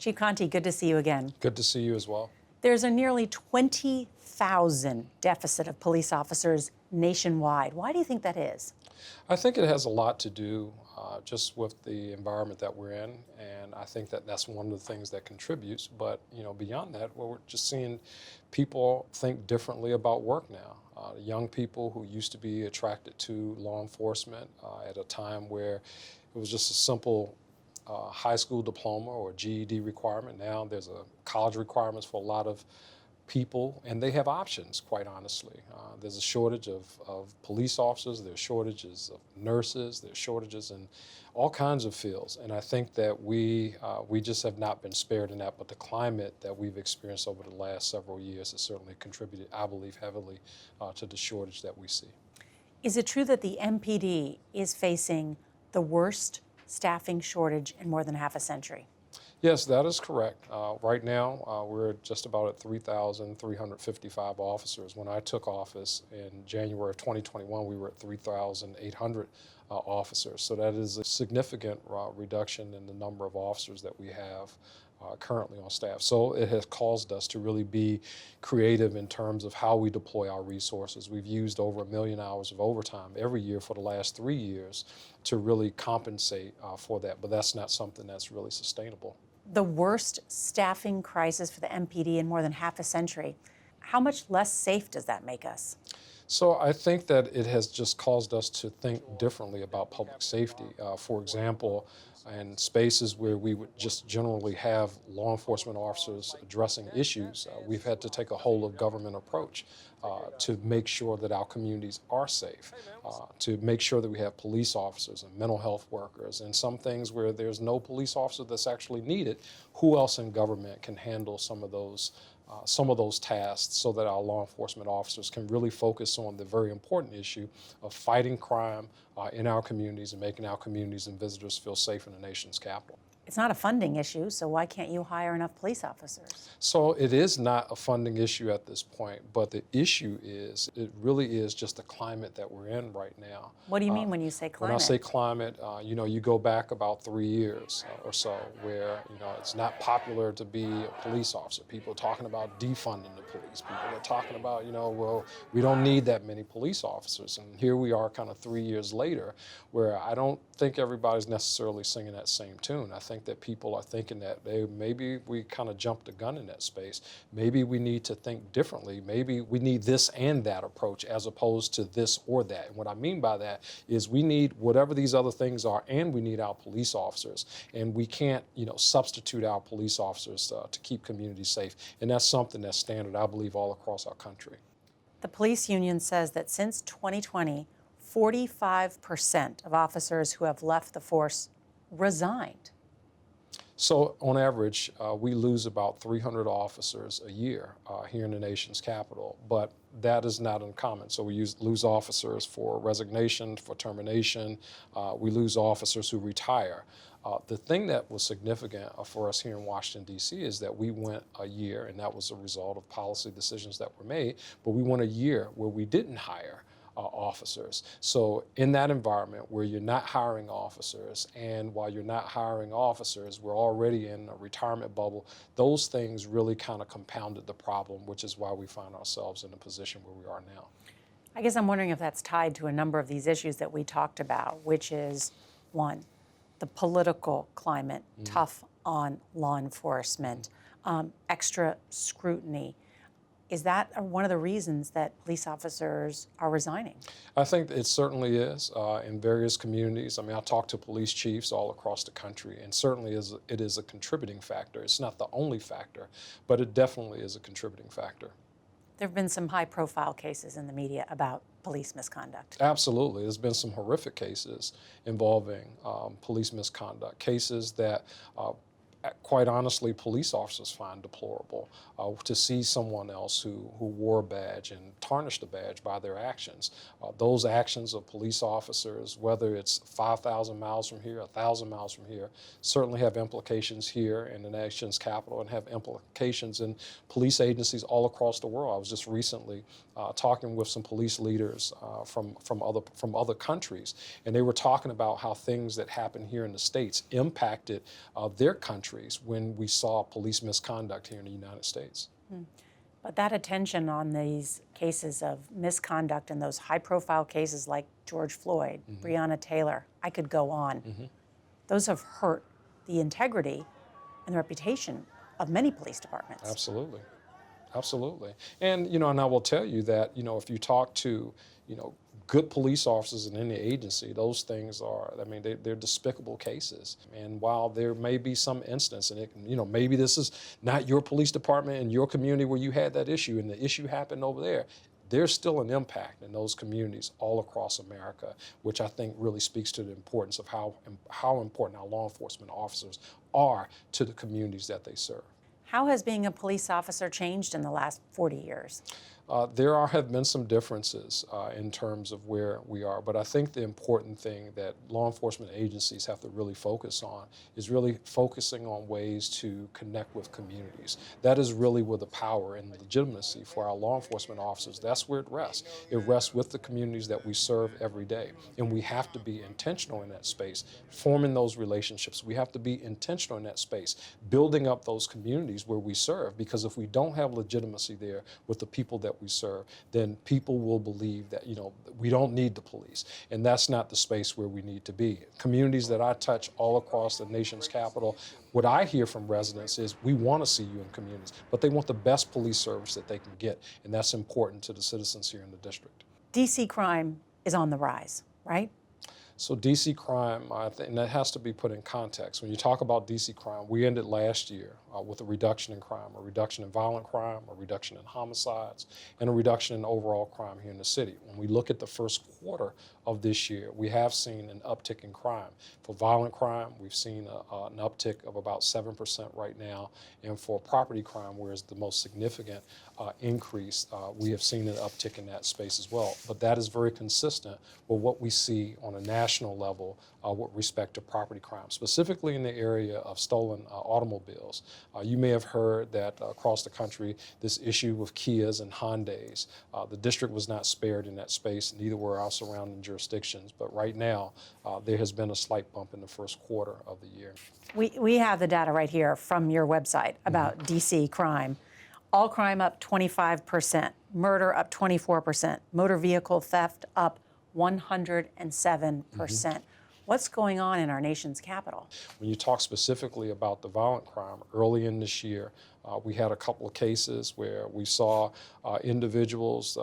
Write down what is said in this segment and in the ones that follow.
Chief Contee, good to see you again. Good to see you as well. There's a nearly 20,000 deficit of police officers nationwide. Why do you think that is? I think it has a lot to do just with the environment that we're in, and I think that that's one of the things that contributes. But beyond that, well, we're just seeing people think differently about work now. Young people who used to be attracted to law enforcement at a time where it was just a simple high school diploma or GED requirement. Now there's a college requirements for a lot of people, and they have options, quite honestly. There's a shortage of police officers, there's shortages of nurses, there's shortages in all kinds of fields. And I think that we just have not been spared in that, but the climate that we've experienced over the last several years has certainly contributed, I believe, heavily to the shortage that we see. Is it true that the MPD is facing the worst staffing shortage in more than half a century? Yes, that is correct. Right now, we're just about at 3,355 officers. When I took office in January of 2021, we were at 3,800 officers. So that is a significant reduction in the number of officers that we have currently on staff. So it has caused us to really be creative in terms of how we deploy our resources. We've used over 1 million hours of overtime every year for the last 3 years to really compensate for that, but that's not something that's really sustainable. The worst staffing crisis for the MPD in more than half a century. How much less safe does that make us? So I think that it has just caused us to think differently about public safety. For example, in spaces where we would just generally have law enforcement officers addressing issues, we've had to take a whole of government approach to make sure that our communities are safe, to make sure that we have police officers and mental health workers, and some things where there's no police officer that's actually needed. Who else in government can handle some of those tasks so that our law enforcement officers can really focus on the very important issue of fighting crime in our communities and making our communities and visitors feel safe in the nation's capital. It's not a funding issue, so why can't you hire enough police officers? So it is not a funding issue at this point, but the issue is, it really is just the climate that we're in right now. What do you mean when you say climate? When I say climate, you go back about 3 years or so where, it's not popular to be a police officer. People are talking about defunding the police. People are talking about, well, we don't need that many police officers. And here we are kind of 3 years later where I don't think everybody's necessarily singing that same tune. I think that people are thinking that maybe we kind of jumped the gun in that space. Maybe we need to think differently. Maybe we need this and that approach as opposed to this or that. And what I mean by that is we need whatever these other things are, and we need our police officers. And we can't, substitute our police officers to keep communities safe. And that's something that's standard, I believe, all across our country. The police union says that since 2020, 45% of officers who have left the force resigned. So on average, we lose about 300 officers a year here in the nation's capital, but that is not uncommon. So we lose officers for resignation, for termination. We lose officers who retire. The thing that was significant for us here in Washington, D.C. is that we went a year, and that was a result of policy decisions that were made, but we went a year where we didn't hire officers. So in that environment where you're not hiring officers, and while you're not hiring officers, we're already in a retirement bubble, those things really kind of compounded the problem, which is why we find ourselves in the position where we are now. I guess I'm wondering if that's tied to a number of these issues that we talked about, which is, one, the political climate, tough on law enforcement, extra scrutiny. Is that one of the reasons that police officers are resigning? I think it certainly is in various communities. I mean, I talk to police chiefs all across the country, and certainly it is a contributing factor. It's not the only factor, but it definitely is a contributing factor. There have been some high-profile cases in the media about police misconduct. Absolutely. There's been some horrific cases involving police misconduct, cases that quite honestly, police officers find deplorable to see someone else who wore a badge and tarnished the badge by their actions. Those actions of police officers, whether it's 5,000 miles from here, 1,000 miles from here, certainly have implications here in the nation's capital and have implications in police agencies all across the world. I was just recently talking with some police leaders from other countries, and they were talking about how things that happen here in the States impacted their country countries when we saw police misconduct here in the United States. But that attention on these cases of misconduct and those high-profile cases like George Floyd, Breonna Taylor, I could go on. Those have hurt the integrity and the reputation of many police departments. Absolutely. Absolutely. And, and I will tell you that, if you talk to, good police officers in any agency, those things are, they're despicable cases. And while there may be some instance, and maybe this is not your police department in your community where you had that issue and the issue happened over there, there's still an impact in those communities all across America, which I think really speaks to the importance of how important our law enforcement officers are to the communities that they serve. How has being a police officer changed in the last 40 years? There have been some differences in terms of where we are, but I think the important thing that law enforcement agencies have to really focus on is really focusing on ways to connect with communities. That is really where the power and the legitimacy for our law enforcement officers, that's where it rests. It rests with the communities that we serve every day, and we have to be intentional in that space, forming those relationships. We have to be intentional in that space, building up those communities where we serve, because if we don't have legitimacy there with the people that we serve, then people will believe that, we don't need the police. And that's not the space where we need to be. Communities that I touch all across the nation's capital, what I hear from residents is, we want to see you in communities, but they want the best police service that they can get. And that's important to the citizens here in the district. DC crime is on the rise, right? So DC crime, and that has to be put in context. When you talk about DC crime, we ended last year with a reduction in crime, a reduction in violent crime, a reduction in homicides, and a reduction in overall crime here in the city. When we look at the first quarter of this year, we have seen an uptick in crime. For violent crime, we've seen an uptick of about 7% right now, and for property crime, where it's the most significant increase, we have seen an uptick in that space as well. But that is very consistent with what we see on a national level with respect to property crime, specifically in the area of stolen automobiles. You may have heard that across the country, this issue with Kias and Hyundais, the district was not spared in that space, neither were our surrounding jurisdictions. But right now, there has been a slight bump in the first quarter of the year. We have the data right here from your website about DC crime. All crime up 25%, murder up 24%, motor vehicle theft up 107%. What's going on in our nation's capital? When you talk specifically about the violent crime, early in this year, we had a couple of cases where we saw individuals,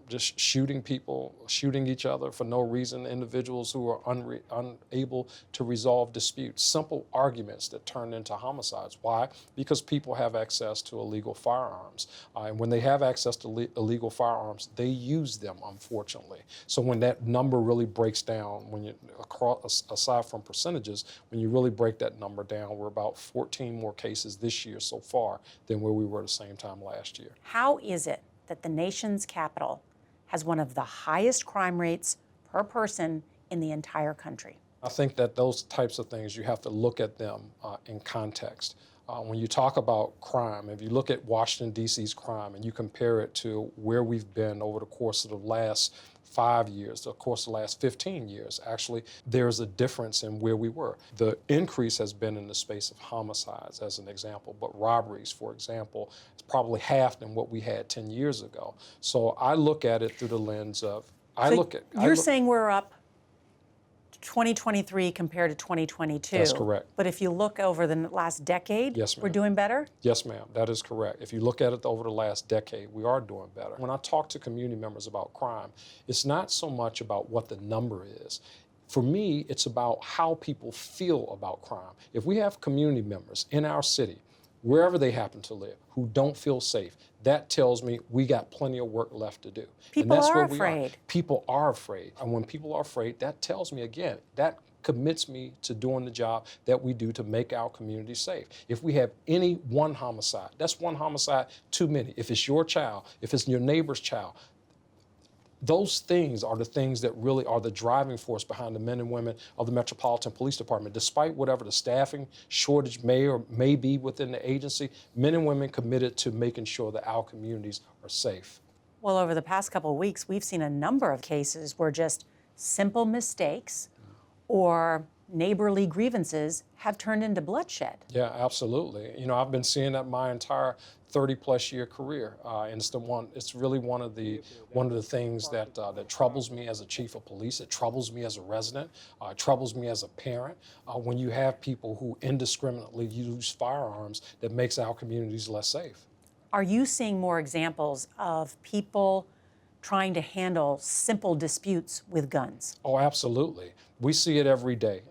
just shooting people, shooting each other for no reason, individuals who are unable to resolve disputes, simple arguments that turn into homicides. Why? Because people have access to illegal firearms. And when they have access to illegal firearms, they use them, unfortunately. So when that number really breaks down, when you, aside from percentages, when you really break that number down, we're about 14 more cases this year so far than where we were at the same time last year. How is it that the nation's capital has one of the highest crime rates per person in the entire country? I think that those types of things, you have to look at them in context. When you talk about crime, if you look at Washington, D.C.'s crime, and you compare it to where we've been over the course of the last 5 years, of course, the last 15 years, actually, there's a difference in where we were. The increase has been in the space of homicides, as an example, but robberies, for example, is probably half than what we had 10 years ago. So I look at it through the lens of, You're saying we're up 2023 compared to 2022. That's correct. But if you look over the last decade, yes, ma'am, we're doing better? Yes, ma'am, that is correct. If you look at it over the last decade, we are doing better. When I talk to community members about crime, it's not so much about what the number is. For me, it's about how people feel about crime. If we have community members in our city, wherever they happen to live, who don't feel safe, that tells me we got plenty of work left to do. People are afraid. People are afraid. And when people are afraid, that tells me, again, that commits me to doing the job that we do to make our community safe. If we have any one homicide, that's one homicide too many. If it's your child, if it's your neighbor's child, those things are the things that really are the driving force behind the men and women of the Metropolitan Police Department. Despite whatever the staffing shortage may be within the agency, men and women committed to making sure that our communities are safe. Well, over the past couple of weeks, we've seen a number of cases where just simple mistakes or neighborly grievances have turned into bloodshed. Yeah, absolutely. I've been seeing that my entire 30-plus year career, and it's really one of the things that troubles me as a chief of police. It troubles me as a resident. It troubles me as a parent. When you have people who indiscriminately use firearms, that makes our communities less safe. Are you seeing more examples of people trying to handle simple disputes with guns? Oh, absolutely. We see it every day.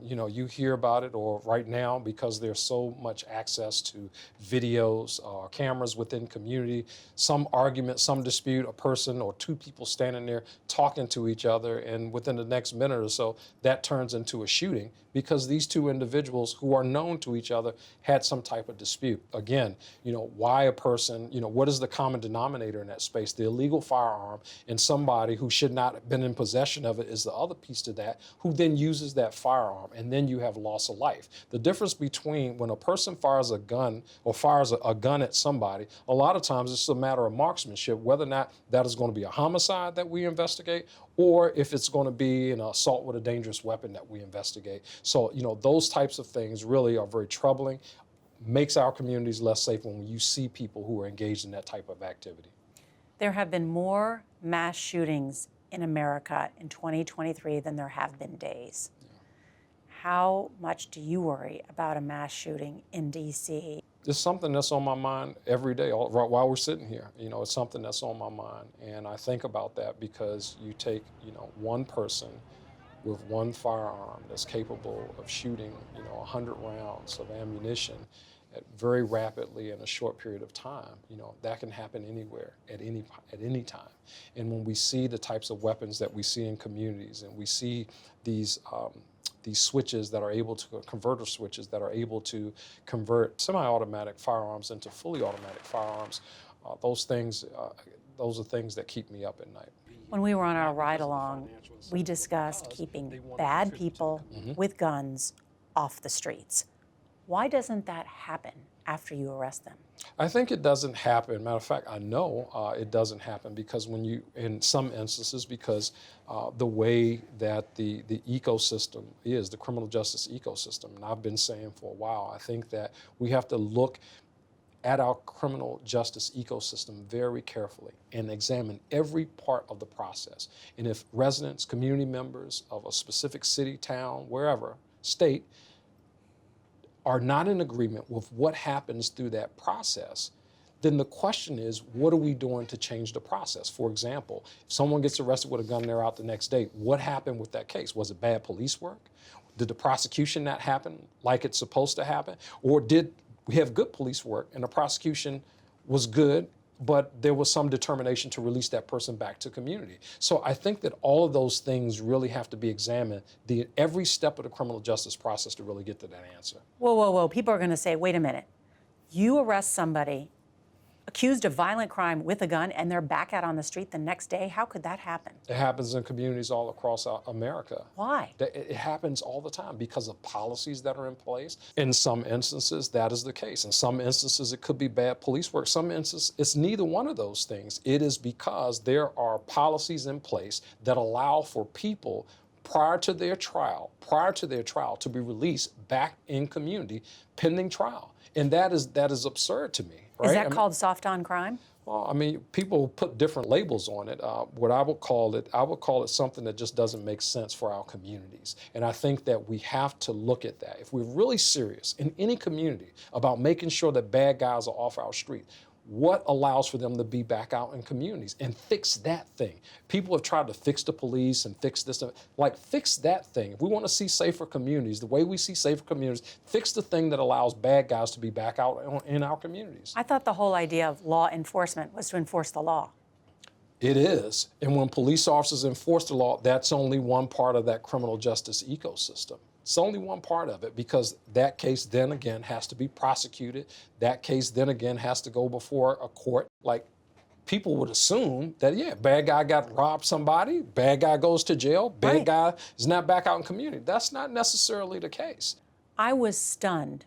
You hear about it, or right now, because there's so much access to videos, cameras within community, some argument, some dispute, a person or two people standing there talking to each other, and within the next minute or so, that turns into a shooting because these two individuals who are known to each other had some type of dispute. Again, why a person, what is the common denominator in that space? The illegal firearm, and somebody who should not have been in possession of it is the other piece to that, who then uses that firearm, and then you have loss of life. The difference between when a person fires a gun or fires a gun at somebody, a lot of times it's a matter of marksmanship, whether or not that is going to be a homicide that we investigate, or if it's going to be an assault with a dangerous weapon that we investigate. So, those types of things really are very troubling, makes our communities less safe when you see people who are engaged in that type of activity. There have been more mass shootings in America in 2023 than there have been days. Yeah. How much do you worry about a mass shooting in D.C.? It's something that's on my mind every day while we're sitting here. It's something that's on my mind. And I think about that because you take, one person with one firearm that's capable of shooting, 100 rounds of ammunition very rapidly in a short period of time. That can happen anywhere at any time. And when we see the types of weapons that we see in communities, and we see these switches that are able to, converter switches that are able to convert semi-automatic firearms into fully automatic firearms, those are things that keep me up at night. When we were on our ride-along, we discussed keeping bad people with guns off the streets. Why doesn't that happen after you arrest them? I think it doesn't happen. Matter of fact, I know it doesn't happen because in some instances, because the way that the ecosystem is, the criminal justice ecosystem, and I've been saying for a while, I think that we have to look at our criminal justice ecosystem very carefully and examine every part of the process. And if residents, community members of a specific city, town, wherever, state, are not in agreement with what happens through that process, then the question is, what are we doing to change the process? For example, if someone gets arrested with a gun and they're out the next day, what happened with that case? Was it bad police work? Did the prosecution not happen like it's supposed to happen? Or did we have good police work and the prosecution was good, but there was some determination to release that person back to community? So I think that all of those things really have to be examined every step of the criminal justice process to really get to that answer. Whoa, whoa, whoa. People are going to say, wait a minute. You arrest somebody accused of violent crime with a gun and they're back out on the street the next day? How could that happen? It happens in communities all across America. Why? It happens all the time because of policies that are in place. In some instances, that is the case. In some instances, it could be bad police work. Some instances, it's neither one of those things. It is because there are policies in place that allow for people prior to their trial to be released back in community pending trial. And that is absurd to me. Right? Is that called soft on crime? Well, people put different labels on it. What I would call it something that just doesn't make sense for our communities. And I think that we have to look at that. If we're really serious in any community about making sure that bad guys are off our street, what allows for them to be back out in communities and fix that thing? People have tried to fix the police and fix this, fix that thing. If we want to see safer communities, the way we see safer communities, fix the thing that allows bad guys to be back out in our communities. I thought the whole idea of law enforcement was to enforce the law. It is. And when police officers enforce the law, that's only one part of that criminal justice ecosystem. It's only one part of it, because that case then again has to be prosecuted. That case then again has to go before a court. People would assume that, bad guy robbed somebody, bad guy goes to jail, bad guy is not back out in community. That's not necessarily the case. I was stunned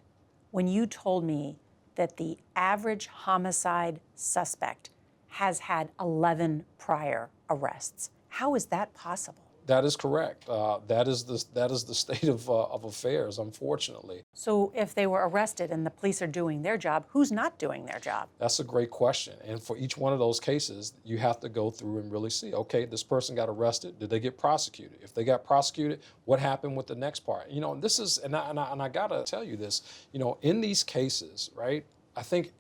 when you told me that the average homicide suspect has had 11 prior arrests. How is that possible? That is correct. That is the state of affairs, unfortunately. So if they were arrested and the police are doing their job, who's not doing their job? That's a great question. And for each one of those cases, you have to go through and really see, okay, this person got arrested. Did they get prosecuted? If they got prosecuted, what happened with the next part? You know, and this is, and I got to tell you this, you know, in these cases, right, I think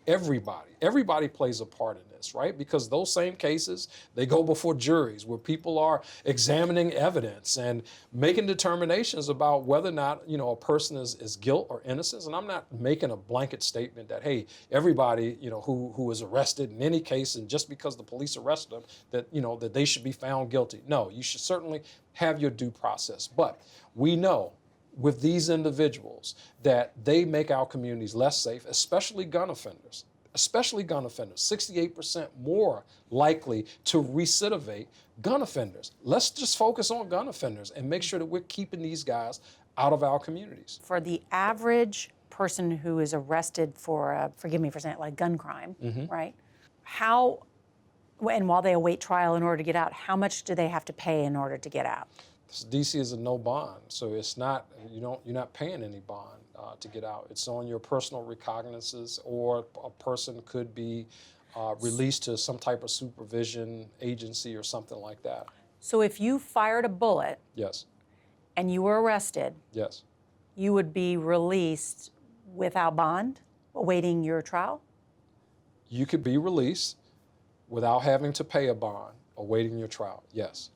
everybody plays a part in this, right? Because those same cases, they go before juries where people are examining evidence and making determinations about whether or not, you know, a person is guilt or innocence. And I'm not making a blanket statement that, hey, everybody, you know, who is arrested in any case, and just because the police arrest them, that, you know, that they should be found guilty. No, you should certainly have your due process. But we know with these individuals that they make our communities less safe, especially gun offenders. 68% more likely to recidivate gun offenders. Let's just focus on gun offenders and make sure that we're keeping these guys out of our communities. For the average person who is arrested for a, forgive me for saying it, like gun crime, right? How, and while they await trial in order to get out, how much do they have to pay in order to get out? DC is a no bond, so it's not, you're not paying any bond to get out. It's on your personal recognizances, or a person could be released to some type of supervision agency or something like that. So if you fired a bullet, yes, and you were arrested, yes, you would be released without bond, awaiting your trial? You could be released without having to pay a bond, awaiting your trial, yes.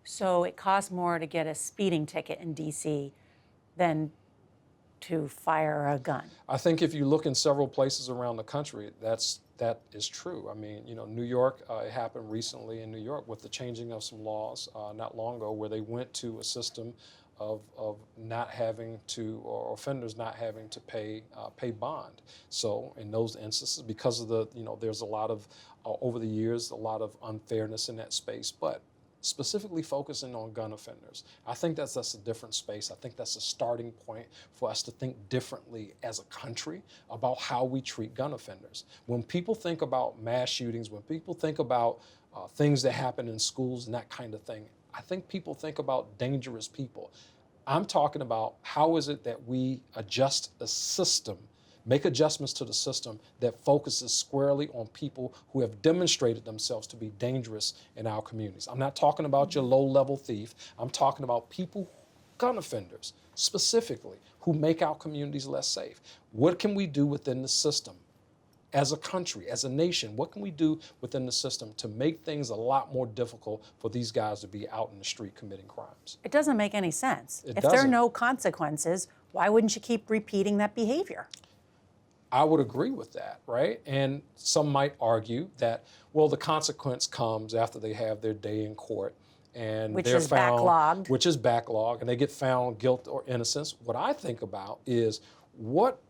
So it costs more to get a speeding ticket in DC than to fire a gun. I think if you look in several places around the country, that is true. I mean, you know, New York, it happened recently in New York with the changing of some laws not long ago, where they went to a system of not having to, or offenders not having to pay bond. So in those instances, because of the, you know, there's a lot of, over the years, a lot of unfairness in that space, but specifically focusing on gun offenders, I think that's a different space. I think that's a starting point for us to think differently as a country about how we treat gun offenders. When people think about mass shootings, when people think about things that happen in schools and that kind of thing, I think people think about dangerous people. I'm talking about how is it that we adjust a system, make adjustments to the system that focuses squarely on people who have demonstrated themselves to be dangerous in our communities. I'm not talking about your low-level thief. I'm talking about people, gun offenders specifically, who make our communities less safe. What can we do within the system as a country, as a nation? What can we do within the system to make things a lot more difficult for these guys to be out in the street committing crimes? It doesn't make any sense. It if there are doesn't. no consequences, why wouldn't you keep repeating that behavior? I would agree with that, right? And some might argue that, well, the consequence comes after they have their day in court, and Which they're is found, backlogged. which is backlogged, and they get found guilt or innocence. What I think about is what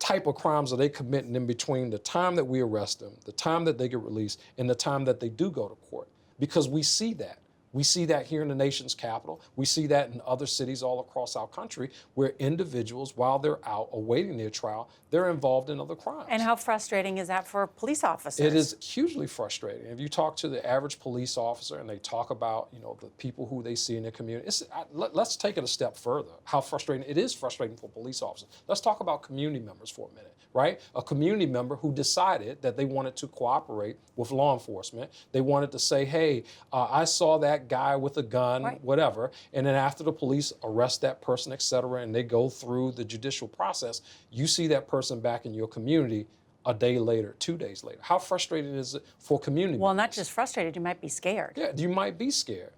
type of crimes are they committing in between the time that we arrest them, the time that they get released, and the time that they do go to court? Because we see that. We see that here in the nation's capital. We see that in other cities all across our country, where individuals, while they're out awaiting their trial, they're involved in other crimes. And how frustrating is that for police officers? It is hugely frustrating. If you talk to the average police officer and they talk about, you know, the people who they see in their community, let's take it a step further. How frustrating it is frustrating for police officers. Let's talk about community members for a minute, right? A community member who decided that they wanted to cooperate with law enforcement. They wanted to say, hey, I saw that guy with a gun, right, whatever, and then after the police arrest that person, et cetera, and they go through the judicial process, you see that person back in your community a day later, 2 days later. How frustrating is it for community Well, members? not just frustrated, you might be scared. Yeah, you might be scared.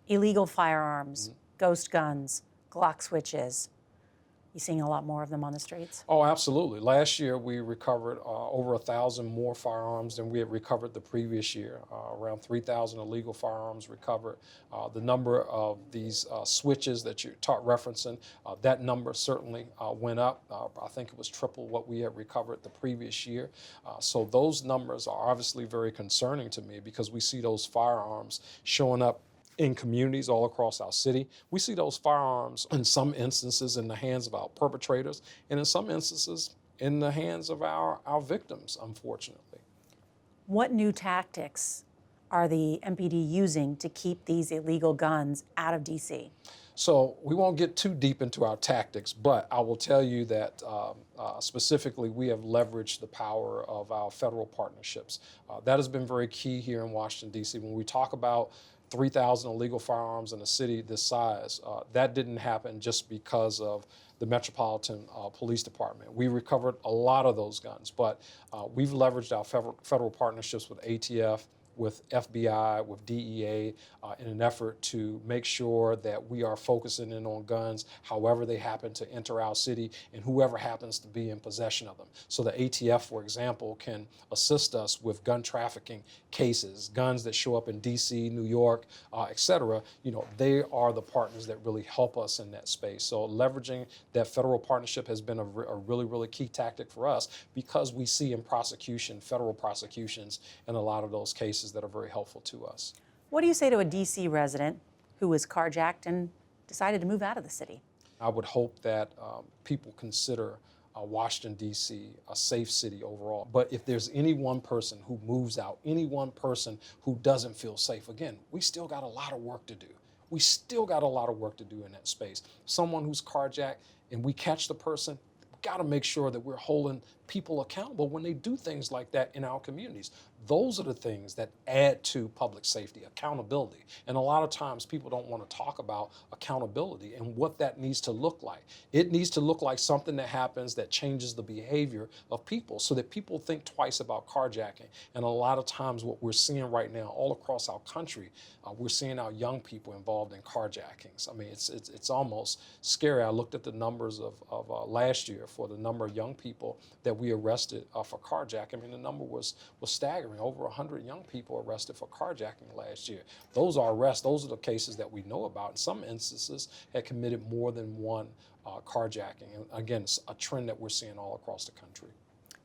Illegal firearms, ghost guns, Glock switches. You seeing a lot more of them on the streets? Oh, absolutely. Last year, we recovered over 1,000 more firearms than we had recovered the previous year. Around 3,000 illegal firearms recovered. The number of these switches that you're referencing, that number certainly went up. I think it was triple what we had recovered the previous year. So those numbers are obviously very concerning to me, because we see those firearms showing up in communities all across our city. We see those firearms in some instances in the hands of our perpetrators, and in some instances in the hands of our victims, unfortunately. What new tactics are the MPD using to keep these illegal guns out of D.C.? So we won't get too deep into our tactics, but I will tell you that specifically we have leveraged the power of our federal partnerships. That has been very key here in Washington, D.C. When we talk about 3,000 illegal firearms in a city this size, that didn't happen just because of the Metropolitan Police Department. We recovered a lot of those guns, but we've leveraged our federal partnerships with ATF, with FBI, with DEA, in an effort to make sure that we are focusing in on guns, however they happen to enter our city, and whoever happens to be in possession of them. So the ATF, for example, can assist us with gun trafficking cases, guns that show up in DC, New York, et cetera. They are the partners that really help us in that space. So leveraging that federal partnership has been a really, really key tactic for us, because we see in prosecution, federal prosecutions, in a lot of those cases that are very helpful to us. What do you say to a D.C. resident who was carjacked and decided to move out of the city? I would hope that people consider Washington, D.C. a safe city overall. But if there's any one person who moves out, any one person who doesn't feel safe, again, we still got a lot of work to do. We still got a lot of work to do in that space. Someone who's carjacked and we catch the person, got to make sure that we're holding people accountable when they do things like that in our communities. Those are the things that add to public safety, accountability. And a lot of times people don't want to talk about accountability and what that needs to look like. It needs to look like something that happens that changes the behavior of people so that people think twice about carjacking. And a lot of times what we're seeing right now all across our country, we're seeing our young people involved in carjackings. I mean, it's almost scary. I looked at the numbers of last year for the number of young people that we arrested for carjacking. I mean, the number was staggering. Over 100 young people arrested for carjacking last year. Those are arrests. Those are the cases that we know about. In some instances, had committed more than one carjacking. And again, it's a trend that we're seeing all across the country.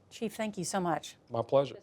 Chief, thank you so much. My pleasure.